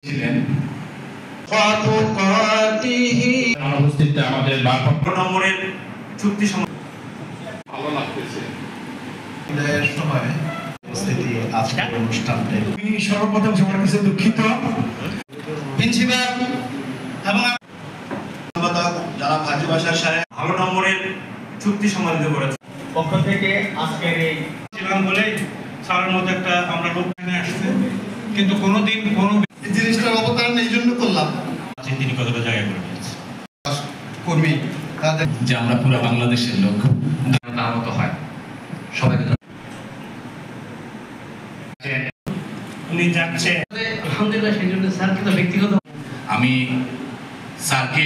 ছিলেন অনুপস্থিতিতে আমাদের 12 নম্বরের চুক্তি ভালো লাগতেছে সময় উপস্থিতি আজকের অনুষ্ঠানটি আমি সর্বপ্রথম সবার কাছে দুঃখিত। প্রিন্সিপাল এবং যারা ভারতীয় ভাষার সাথে ভালো নম্বরের চুক্তি সম্পাদিত করেছে পক্ষ থেকে আজকের এই ছিলাম বলেই স্যারের মধ্যে একটা আমরা লোক নিয়ে আসছে, কিন্তু কোনোদিন কোনো জিনিসটার অবতারণ এই জন্য করলাম তিনি কতটা জায়গা করে নিয়েছে কর্মী তাদের যে আমরা পুরো বাংলাদেশের লোক তার মতো হয় সবাইকে উনি যাচ্ছে আলহামদুলিল্লাহ সেই জন্য স্যারকে তো ব্যক্তিগত আমি স্যারকে